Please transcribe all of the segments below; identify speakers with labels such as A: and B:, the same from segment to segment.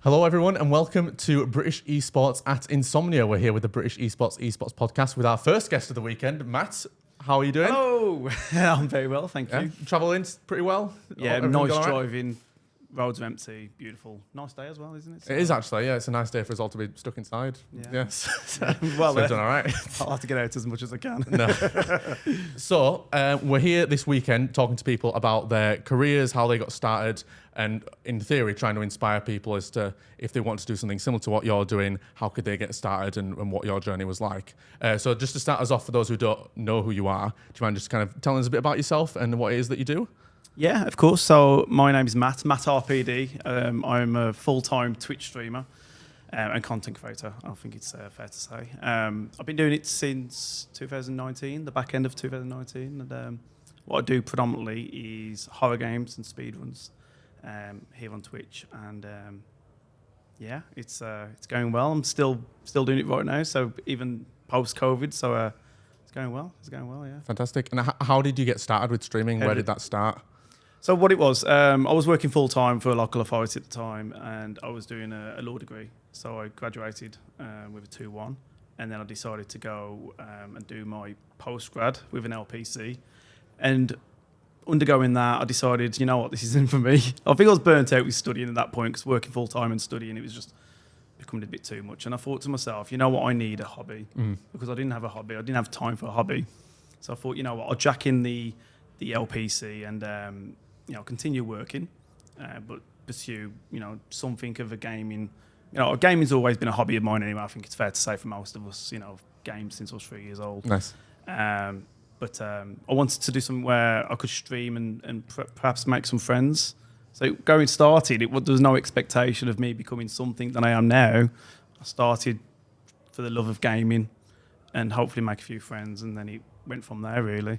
A: Hello, everyone, and welcome to British Esports at Insomnia. We're here with the British Esports podcast with our first guest of the weekend, Matt. How are you doing?
B: Hello. I'm very well, thank you.
A: Travelling pretty well?
B: Yeah, nice driving. Roads are empty, beautiful. Nice day as well, isn't it?
A: So it is actually, yeah. It's a nice day for us all to be stuck inside.
B: Yeah.
A: Yes.
B: Well,
A: so we've done all right.
B: I'll have to get out as much as I can.
A: No. So we're here this weekend talking to people about their careers, how they got started, and in theory, trying to inspire people as to if they want to do something similar to what you're doing, how could they get started and what your journey was like. So just to start us off, for those who don't know who you are, do you mind just kind of telling us a bit about yourself and what it is that you do?
B: Yeah, of course. So my name is MattRPD. I'm a full-time Twitch streamer and content creator, I think it's fair to say. I've been doing it since 2019, the back end of 2019. And what I do predominantly is horror games and speedruns here on Twitch. And yeah, it's going well. I'm still doing it right now, so even post-COVID, so it's going well. It's going well, yeah.
A: Fantastic. And how did you get started with streaming? Where did that start?
B: So what it was, I was working full-time for a local authority at the time, and I was doing a law degree. So I graduated with a 2-1, and then I decided to go and do my post-grad with an LPC. And undergoing that, I decided, you know what, this isn't for me. I think I was burnt out with studying at that point, because working full-time and studying, it was just becoming a bit too much. And I thought to myself, you know what, I need a hobby, because I didn't have a hobby. I didn't have time for a hobby. So I thought, you know what, I'll jack in the LPC and continue working, but pursue, something of a gaming. Gaming's always been a hobby of mine anyway. I think it's fair to say for most of us, games since I was 3 years old.
A: Nice.
B: But I wanted to do something where I could stream and perhaps make some friends. So going started, there was no expectation of me becoming something that I am now. I started for the love of gaming and hopefully make a few friends, and then it went from there really.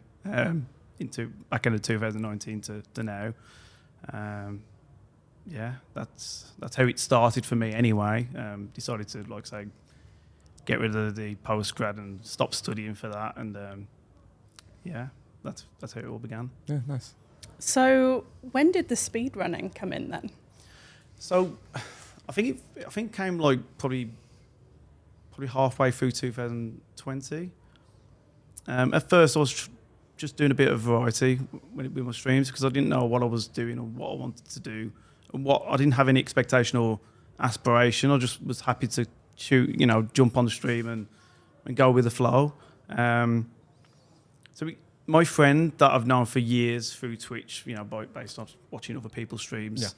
B: Into back end of 2019 to now. Yeah, that's how it started for me anyway. Decided to, like I say, get rid of the post-grad and stop studying for that. And yeah, that's how it all began.
A: Yeah, nice.
C: So when did the speedrunning come in then?
B: So I think it came like probably halfway through 2020. At first I was just doing a bit of variety with my streams, because I didn't know what I was doing or what I wanted to do, and I didn't have any expectation or aspiration. I just was happy to shoot, jump on the stream and go with the flow. My friend that I've known for years through Twitch, based on watching other people's streams,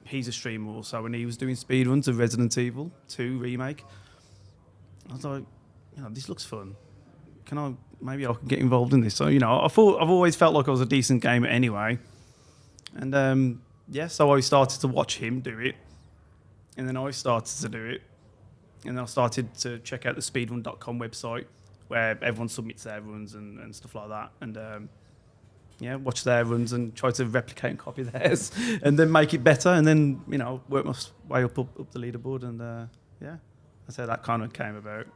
B: he's a streamer also, and he was doing speedruns of Resident Evil 2 remake. I was like, this looks fun. Maybe I can get involved in this. So, I've always felt like I was a decent gamer anyway. And so I started to watch him do it. And then I started to do it. And then I started to check out the speedrun.com website, where everyone submits their runs and stuff like that. And watch their runs and try to replicate and copy theirs and then make it better. And then, work my way up the leaderboard. And that's how that kind of came about.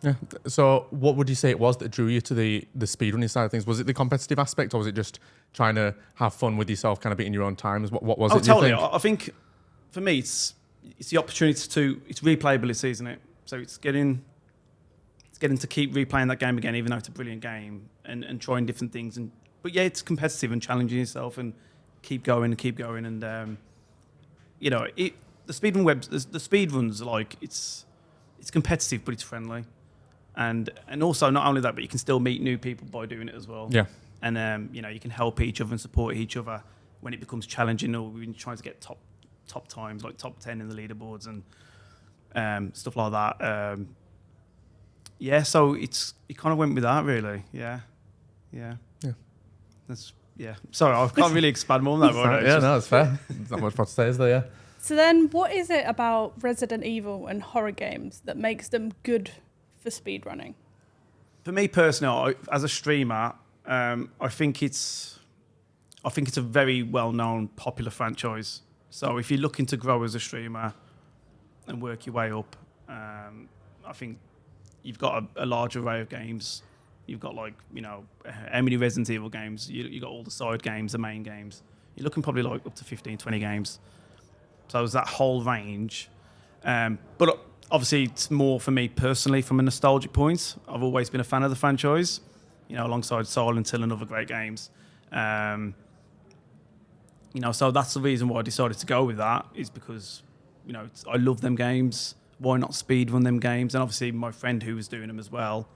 A: Yeah. So what would you say it was that drew you to the speedrunning side of things? Was it the competitive aspect, or was it just trying to have fun with yourself, kind of beating your own times? What was it?
B: Totally. I think for me, it's the opportunity it's replayability, isn't it? So it's getting to keep replaying that game again, even though it's a brilliant game, and trying different things. But yeah, it's competitive and challenging yourself and keep going. And the speedrun the speedruns, like it's competitive, but it's friendly. And also not only that, but you can still meet new people by doing it as well.
A: Yeah.
B: And you can help each other and support each other when it becomes challenging, or when you're trying to get top times, like top 10 in the leaderboards and stuff like that. So it kind of went with that really. Yeah. Sorry, I can't really expand more on that. Right?
A: Yeah, no, it's fair. There's not much more to say, is there? Yeah.
C: So then what is it about Resident Evil and horror games that makes them good for speedrunning?
B: For me personally, as a streamer, I think it's a very well-known, popular franchise. So if you're looking to grow as a streamer and work your way up, I think you've got a large array of games. You've got how many Resident Evil games? You've got all the side games, the main games. You're looking probably like up to 15, 20 games. So there's that whole range. But obviously, it's more for me personally from a nostalgic point. I've always been a fan of the franchise, alongside Silent Hill and other great games. So that's the reason why I decided to go with that, is because, I love them games. Why not speedrun them games? And obviously, my friend who was doing them as well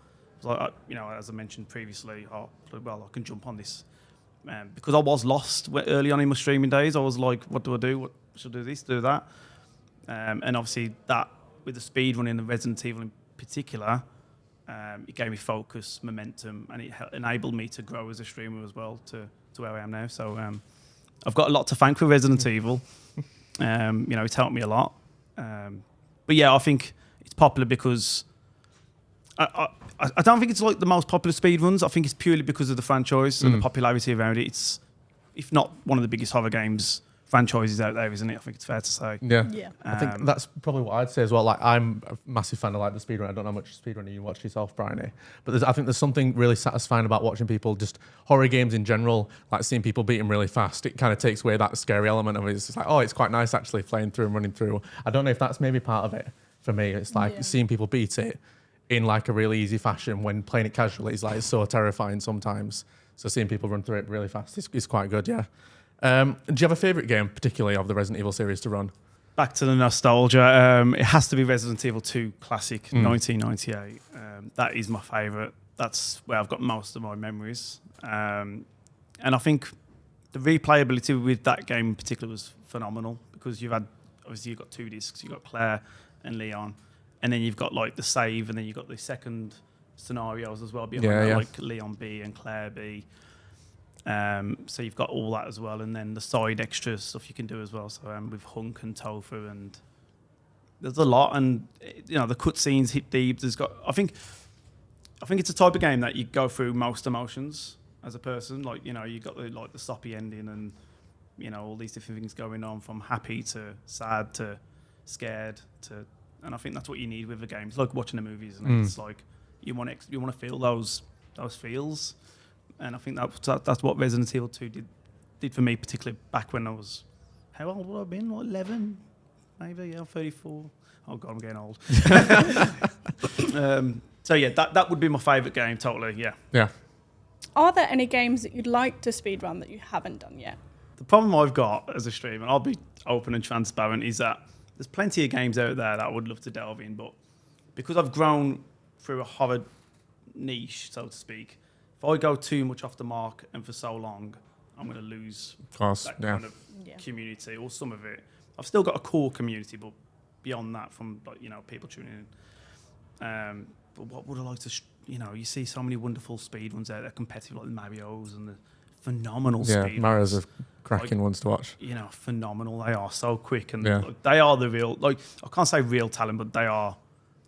B: was like, as I mentioned previously, I can jump on this. Because I was lost early on in my streaming days. I was like, what do I do? What should I do? This, do that. And obviously, that with the speedrunning and Resident Evil in particular, it gave me focus, momentum, and it enabled me to grow as a streamer as well to where I am now. So I've got a lot to thank for Resident Evil. It's helped me a lot. But yeah, I think it's popular because I don't think it's like the most popular speedruns. I think it's purely because of the franchise and the popularity around it. It's, if not one of the biggest horror games franchises out there, isn't it? I think it's fair to say.
A: Yeah.
C: Yeah.
A: I think that's probably what I'd say as well. Like, I'm a massive fan of the speedrun. I don't know how much speedrunning you watch yourself, Bryony, but I think there's something really satisfying about watching people, just horror games in general, like seeing people beat them really fast. It kind of takes away that scary element of it. It's just like, oh, it's quite nice actually playing through and running through. I don't know if that's maybe part of it for me. It's like seeing people beat it in like a really easy fashion when playing it casually is like, it's so terrifying sometimes. So seeing people run through it really fast is quite good, yeah. Do you have a favourite game, particularly of the Resident Evil series, to run?
B: Back to the nostalgia. It has to be Resident Evil 2 Classic, 1998. That is my favourite. That's where I've got most of my memories. And I think the replayability with that game in particular was phenomenal, because you've got 2 discs. You've got Claire and Leon, and then you've got like the save, and then you've got the second scenarios as well behind that, like Leon B and Claire B. So you've got all that as well, and then the side extra stuff you can do as well. So with Hunk and Tofu, and there's a lot, and the cutscenes hit deep. I think it's a type of game that you go through most emotions as a person. Like you got the soppy ending, and all these different things going on, from happy to sad to scared to, and I think that's what you need with a game. It's like watching a movie, isn't it? It's like you want to feel those feels. And I think that's what Resident Evil 2 did for me, particularly back when I was, how old would I have been? Like 11, maybe? Yeah, 34. Oh God, I'm getting old. So yeah, that would be my favourite game, totally, yeah.
A: Yeah.
C: Are there any games that you'd like to speedrun that you haven't done yet?
B: The problem I've got as a streamer, and I'll be open and transparent, is that there's plenty of games out there that I would love to delve in, but because I've grown through a horror niche, so to speak, if I go too much off the mark and for so long, I'm going to lose that kind of community, or some of it. I've still got a core community, but beyond that, from people tuning in. But what would I like to? You see so many wonderful speedruns out there, competitive, like the Mario's and the phenomenal speedruns.
A: Yeah, Mario's are cracking ones to watch.
B: Phenomenal. They are so quick, and they are the real. Like, I can't say real talent, but they are.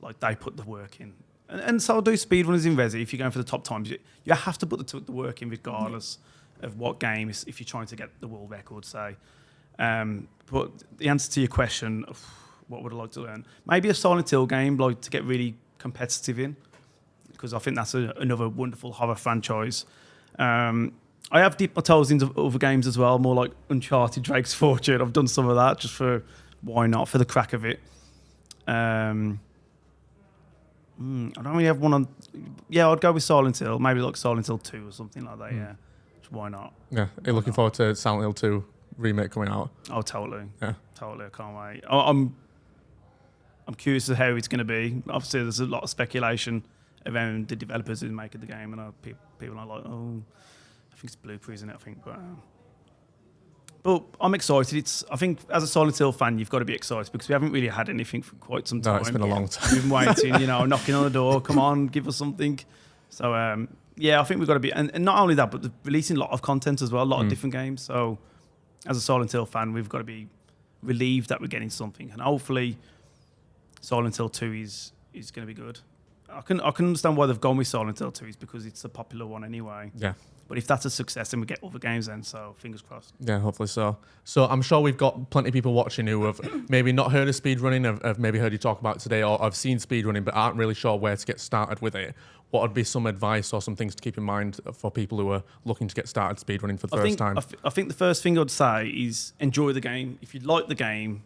B: Like, they put the work in. And so do speedrunners in Resi. If you're going for the top times, you have to put the work in, regardless of what game, if you're trying to get the world record, say. But the answer to your question, what would I like to learn? Maybe a Silent Hill game, like, to get really competitive in, because I think that's another wonderful horror franchise. I have dipped my toes into other games as well, more like Uncharted, Drake's Fortune. I've done some of that just for, why not, for the crack of it. I don't really have one on. Yeah, I'd go with Silent Hill, maybe like Silent Hill 2 or something like that. Yeah, why not?
A: Yeah, you're looking forward to Silent Hill 2 remake coming out.
B: Oh, totally.
A: Yeah,
B: totally. I can't wait. I'm curious as to how it's going to be. Obviously, there's a lot of speculation around the developers who make the game, and people are like, oh, I think it's Blueprint, isn't it? I think, but I'm excited. I think as a Silent Hill fan, you've got to be excited, because we haven't really had anything for quite some time.
A: No, it's been a long time.
B: We've been waiting, knocking on the door. Come on, give us something. So I think we've got to be, and not only that, but releasing a lot of content as well, a lot of different games. So as a Silent Hill fan, we've got to be relieved that we're getting something, and hopefully Silent Hill 2 is going to be good. I can understand why they've gone with Silent Hill 2, is because it's a popular one anyway. Yeah. But if that's a success, then we get other games then, so fingers crossed.
A: Yeah, hopefully so. So I'm sure we've got plenty of people watching who have maybe not heard of speedrunning, have maybe heard you talk about it today, or have seen speedrunning but aren't really sure where to get started with it. What would be some advice or some things to keep in mind for people who are looking to get started speedrunning for the first time?
B: I think the first thing I'd say is enjoy the game. If you like the game,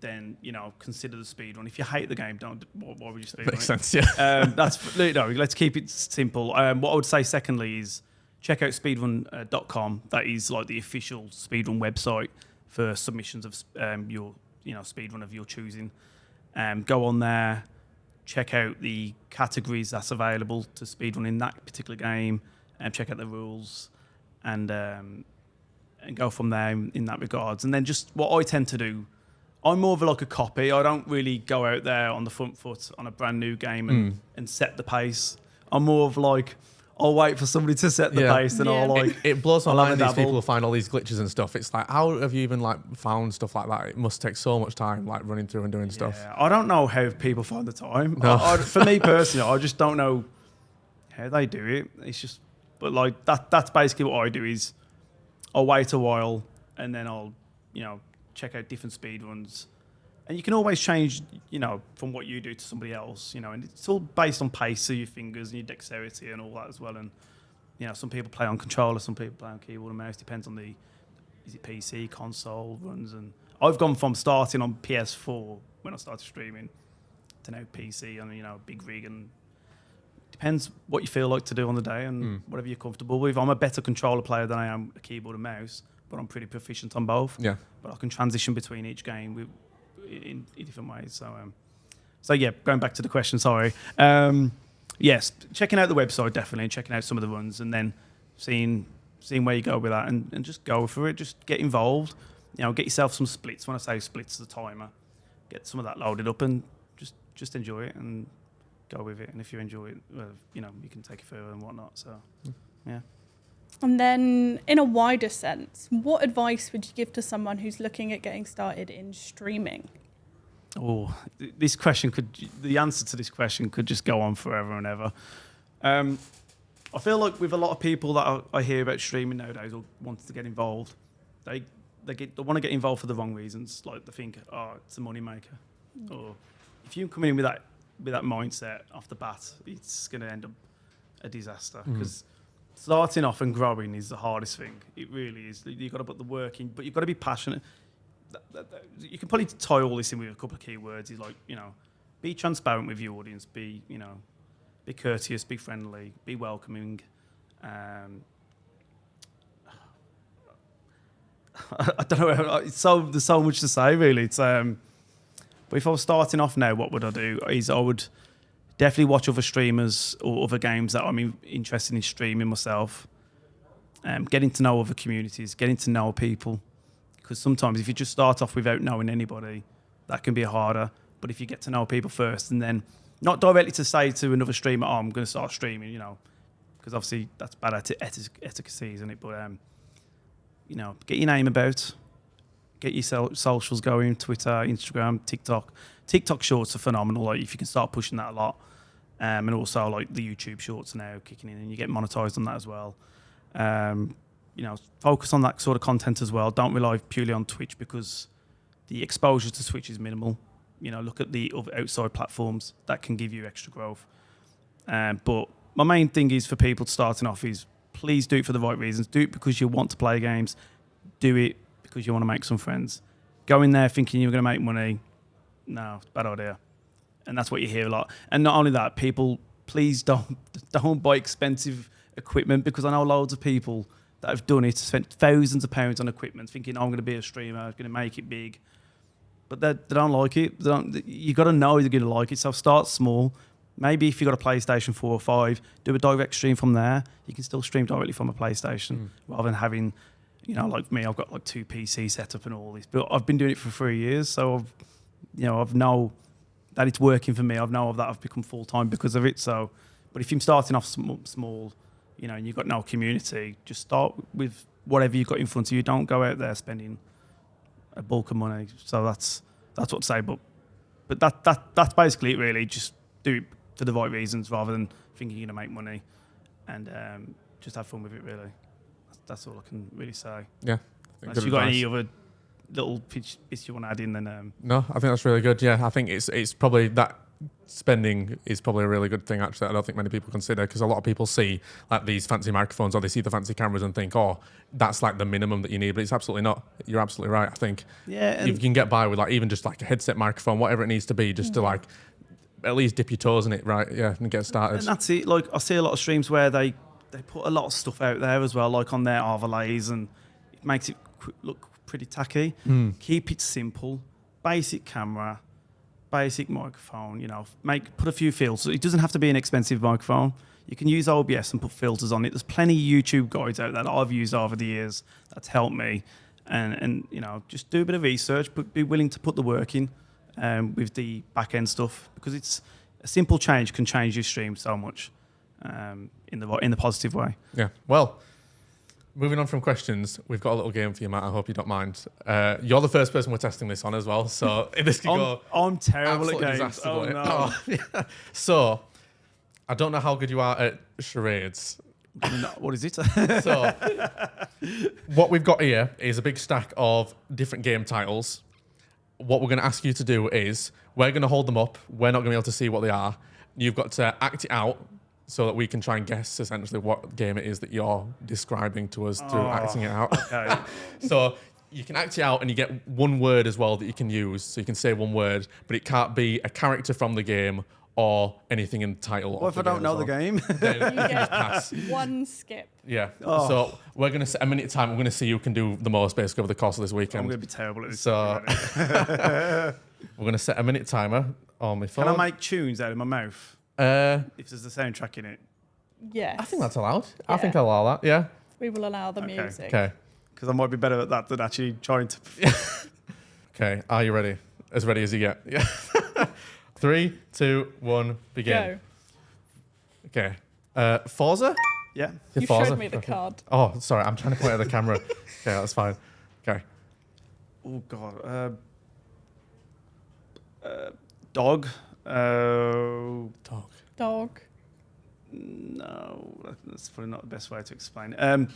B: then consider the speedrun. If you hate the game, don't. Why would you speedrun?
A: Makes sense, yeah.
B: Let's keep it simple. What I would say secondly is check out speedrun.com. That is like the official speedrun website for submissions of your speedrun of your choosing. Go on there, check out the categories that's available to speedrun in that particular game, and check out the rules, and go from there in that regards. And then just what I tend to do, I'm more of a copy. I don't really go out there on the front foot on a brand new game and set the pace. I'm more of I'll wait for somebody to set the pace, and I'll
A: It blows my mind. These people who find all these glitches and stuff. It's like, how have you even found stuff like that? It must take so much time, running through and doing stuff.
B: I don't know how people find the time.
A: No.
B: For me personally, I just don't know how they do it. It's just, but that's basically what I do is I'll wait a while and then I'll check out different speed runs. And you can always change, from what you do to somebody else, and it's all based on pace of your fingers and your dexterity and all that as well. And, some people play on controller, some people play on keyboard and mouse. Depends on is it PC, console runs. And I've gone from starting on PS4 when I started streaming to now PC on, a big rig. And depends what you feel like to do on the day and whatever you're comfortable with. I'm a better controller player than I am a keyboard and mouse, but I'm pretty proficient on both.
A: Yeah.
B: But I can transition between each game in different ways. So yeah, going back to the question, sorry. Yes, checking out the website definitely, and checking out some of the runs, and then seeing where you go with that, and just go for it. Just get involved. Get yourself some splits. When I say splits, the timer. Get some of that loaded up, and just enjoy it and go with it. And if you enjoy it, you can take it further and whatnot. So, yeah.
C: And then, in a wider sense, what advice would you give to someone who's looking at getting started in streaming?
B: Oh, the answer to this question could just go on forever and ever. I feel like with a lot of people that I hear about streaming nowadays or wanting to get involved, they want to get involved for the wrong reasons. Like they think, it's a money maker. Or if you come in with that mindset off the bat, it's going to end up a disaster because. Starting off and growing is the hardest thing. It really is. You've got to put the work in, but you've got to be passionate. You can probably tie all this in with a couple of key words. Is be transparent with your audience. Be courteous. Be friendly. Be welcoming. I don't know. There's so much to say, really. It's but if I was starting off now, what would I do? I would definitely watch other streamers or other games that I'm interested in streaming myself. Getting to know other communities, getting to know people. Because sometimes if you just start off without knowing anybody, that can be harder. But if you get to know people first and then not directly to say to another streamer, I'm going to start streaming, because obviously that's bad etiquette, isn't it? But, get your name about, get your socials going, Twitter, Instagram, TikTok. TikTok shorts are phenomenal. If you can start pushing that a lot. And also the YouTube shorts are now kicking in and you get monetized on that as well. Focus on that sort of content as well. Don't rely purely on Twitch because the exposure to Twitch is minimal. Look at the other outside platforms that can give you extra growth. But my main thing is for people starting off is please do it for the right reasons. Do it because you want to play games. Do it because you want to make some friends. Go in there thinking you're going to make money. No, it's a bad idea. And that's what you hear a lot. And not only that, people, please don't buy expensive equipment because I know loads of people that have done it, spent thousands of pounds on equipment thinking, I'm going to be a streamer, I'm going to make it big. But they don't like it. You got to know you're going to like it. So start small. Maybe if you've got a PlayStation 4 or 5, do a direct stream from there. You can still stream directly from a PlayStation rather than having, like me, I've got 2 PC set up and all this. But I've been doing it for 3 years, so I've know that it's working for me. I've become full-time because of it. So, but if you're starting off small, and you've got no community, just start with whatever you've got in front of you. Don't go out there spending a bulk of money. So that's what I'd say. But that's basically it, really. Just do it for the right reasons rather than thinking you're going to make money, and just have fun with it, really. That's all I can really say.
A: Yeah.
B: Unless you've got any other little pitch you want to add in, then...
A: No, I think that's really good. Yeah, I think it's probably that spending is probably a really good thing, actually. I don't think many people consider, because a lot of people see like these fancy microphones or they see the fancy cameras and think, oh, that's like the minimum that you need. But it's absolutely not. You're absolutely right. I think you can get by with like even just like a headset microphone, whatever it needs to be, just to like at least dip your toes in it, right? Yeah, and get started.
B: And that's it. Like I see a lot of streams where they put a lot of stuff out there as well, like on their overlays, and it makes it look pretty tacky. Keep it simple, basic camera, basic microphone. You know, put a few filters. It doesn't have to be an expensive microphone. You can use OBS and put filters on it. There's plenty of YouTube guides out there that I've used over the years that's helped me. And you know, just do a bit of research, but be willing to put the work in with the back end stuff, because it's a simple change can change your stream so much in the positive way.
A: Yeah. Well, moving on from questions, we've got a little game for you, Matt. I hope you don't mind. You're the first person we're testing this on as well, so this could go.
B: I'm terrible at games.
A: Disaster,
B: Oh no.
A: Oh, yeah. So, I don't know how good you are at charades.
B: What is it?
A: So, what we've got here is a big stack of different game titles. What we're going to ask you to do is, we're going to hold them up. We're not going to be able to see what they are. You've got to act it out so that we can try and guess essentially what game it is that you're describing to us through acting it out.
B: Okay.
A: So you can act it out and you get one word as well that you can use. So you can say one word, but it can't be a character from the game or anything in the title.
B: What if I don't know the game?
A: Then
C: You
A: you can just
C: get
A: pass.
C: one skip.
A: Yeah.
B: Oh.
A: So we're going to set a minute time. We're going to see who can do the most basically over the course of this
B: I'm
A: weekend.
B: going to be terrible at this.
A: So we're going to set a minute timer on my phone.
B: Can I make tunes out of my mouth
A: Uh,
B: if there's the soundtrack in it?
C: Yes.
A: I think that's allowed. I
C: Yeah.
A: think I'll allow that. Yeah.
C: We will allow the
B: Okay.
C: music.
A: Okay.
B: Because I might be better at that than actually trying to.
A: Okay. Are you ready? As ready as you get. Yeah. 3, 2, 1, begin.
C: Go.
A: Okay. Forza?
B: Yeah.
A: Yeah,
C: You
A: Forza.
C: showed me the
A: Okay.
C: card.
A: Oh, sorry. I'm trying to point at the camera. Okay, that's fine. Okay.
B: Oh God. Dog.
A: Dog.
C: Dog.
B: No, that's probably not the best way to explain it. I'm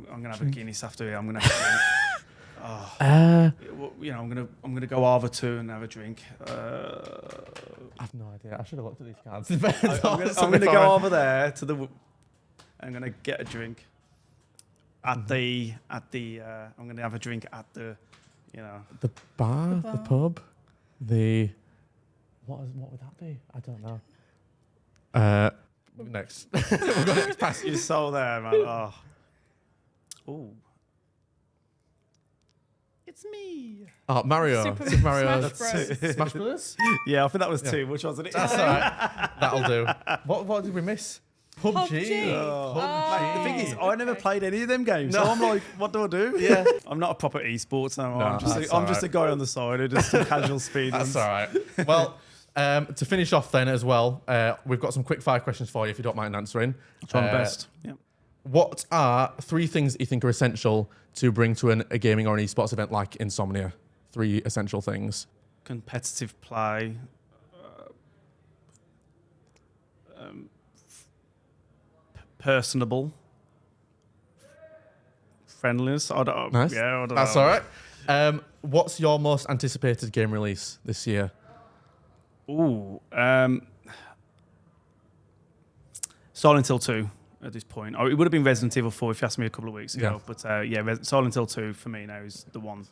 B: gonna have a Guinness after here. I'm gonna have you know, I'm gonna go over to and have a drink.
A: I've no idea. I should have looked at these cards.
B: I'm gonna go over there to the. I'm gonna get a drink. At the I'm gonna have a drink at the, you know.
A: The bar,
C: The
A: the
C: bar.
A: pub, what would that be? I don't know. Next. We're going to pass.
B: You're so there, man. Oh. Ooh. It's me.
A: Oh, Mario.
C: Super
A: Super Mario.
C: Smash Bros.
A: Smash Brothers?
B: Yeah, I think that was
A: Yeah.
B: too much, wasn't it?
A: That's all right. That'll do. What did we miss? PUBG.
C: PUBG.
B: Oh.
C: Oh.
B: The thing is, I never
C: Okay.
B: played any of them games, so
A: No.
B: I'm like, what do I do?
A: Yeah.
B: I'm not a proper esports now.
A: No,
B: I'm just
A: that's
B: I'm just a
A: alright.
B: guy on the side who does some casual speed runs.
A: That's all right. Well, to finish off then as well, we've got some quick fire questions for you if you don't mind answering.
B: I'll try my best. Yeah.
A: What are 3 things that you think are essential to bring to a gaming or an esports event like Insomnia? 3 essential things.
B: Competitive play. Personable. Friendliness. I don't.
A: Nice.
B: Yeah, I don't
A: That's
B: know.
A: all right. What's your most anticipated game release this year?
B: Ooh. Silent Hill 2 at this point. Oh, it would have been Resident Evil 4 if you asked me a couple of weeks ago.
A: Yeah.
B: But yeah, Silent Hill 2 for me now is the one.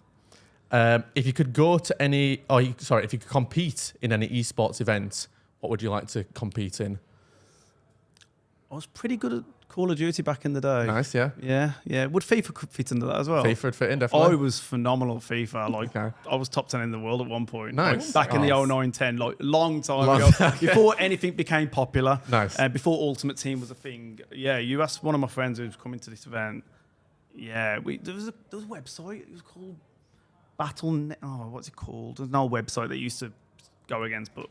A: If you could go to if you could compete in any esports event, what would you like to compete in?
B: I was pretty good at Call of Duty back in the day.
A: Nice, yeah.
B: Yeah. Would FIFA could fit into that as well?
A: FIFA would fit in,
B: I
A: definitely.
B: was phenomenal at FIFA. Like,
A: Okay.
B: I was top 10 in the world at one point.
A: Nice.
B: Like, back in the
A: Nice.
B: 09-10, like long time
A: Long-
B: ago, before anything became popular.
A: Nice.
B: Before Ultimate Team was a thing. Yeah, you asked one of my friends who's coming to this event. Yeah, there was a website. It was called Battle.net. Oh, what's it called? There's no website that used to go against, but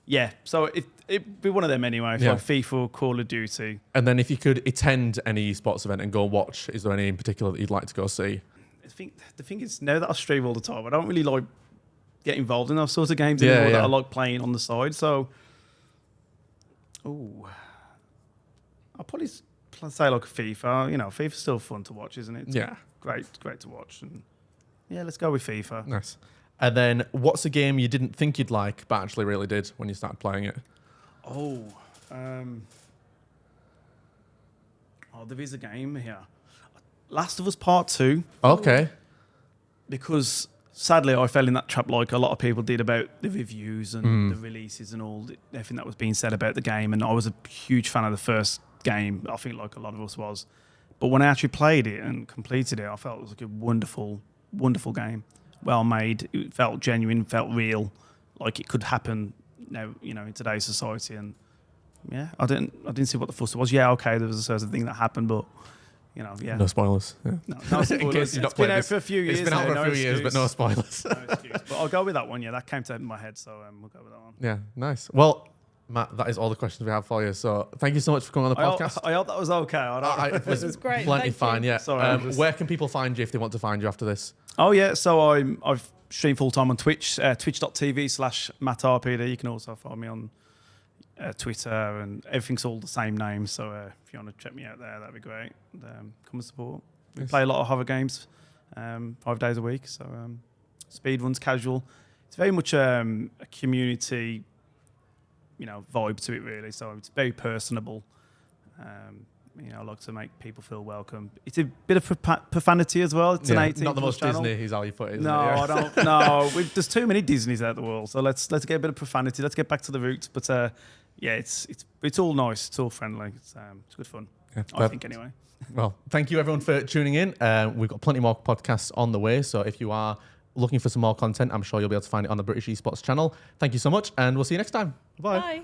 B: yeah. So it'd be one of them anyway.
A: Yeah.
B: Like FIFA or Call of Duty.
A: And then if you could attend any esports event and go watch, is there any in particular that you'd like to go see?
B: I think the thing is, now that I stream all the time, I don't really like get involved in those sorts of games
A: Yeah,
B: anymore
A: yeah.
B: that I like playing on the side. So, I'll probably say like FIFA. You know, FIFA's still fun to watch, isn't it? It's
A: Yeah.
B: great to watch. And yeah, let's go with FIFA.
A: Nice. And then what's a game you didn't think you'd like, but actually really did when you started playing it?
B: Oh, there is a game here. Last of Us Part 2.
A: Okay.
B: Because sadly, I fell in that trap like a lot of people did about the reviews and the releases and everything that was being said about the game. And I was a huge fan of the first game. I think like a lot of us was. But when I actually played it and completed it, I felt it was like a wonderful, wonderful game. Well made. It felt genuine, felt real, like it could happen now, in today's society. And yeah, I didn't see what the fuss was. Yeah, okay, there was a certain thing that happened, but yeah.
A: No spoilers. Yeah.
B: No spoilers.
A: In case you've not
B: It's been
A: played
B: out
A: this.
B: for a few years.
A: It's been out for
B: now,
A: a few years, but no spoilers.
B: No excuse. But I'll go with that one. Yeah, that came to my head, so we'll go with that one.
A: Yeah, nice. Well, Matt, that is all the questions we have for you. So thank you so much for coming on the podcast.
B: I hope that was okay.
A: It was
C: great.
A: plenty
C: Thank
A: fine.
C: you.
A: Yeah.
B: Sorry,
A: Where can people find you if they want to find you after this?
B: Oh yeah, so I've streamed full time on Twitch, twitch.tv/MattRPD. You can also follow me on Twitter, and everything's all the same name. So if you want to check me out there, that'd be great. And, come and support. We play a lot of horror games, 5 days a week. So speedruns, casual. It's very much a community, vibe to it really. So it's very personable. I like to make people feel welcome. It's a bit of profanity as well. It's an 18
A: not the most
B: channel.
A: Disney is how you put it.
B: No, I don't. No, there's too many Disneys out the world. So let's get a bit of profanity. Let's get back to the roots. But yeah, it's all nice. It's all friendly. It's good fun.
A: Yeah,
B: I think anyway.
A: Well, thank you everyone for tuning in. We've got plenty more podcasts on the way. So if you are looking for some more content, I'm sure you'll be able to find it on the British Esports channel. Thank you so much, and we'll see you next time. Bye.
C: Bye.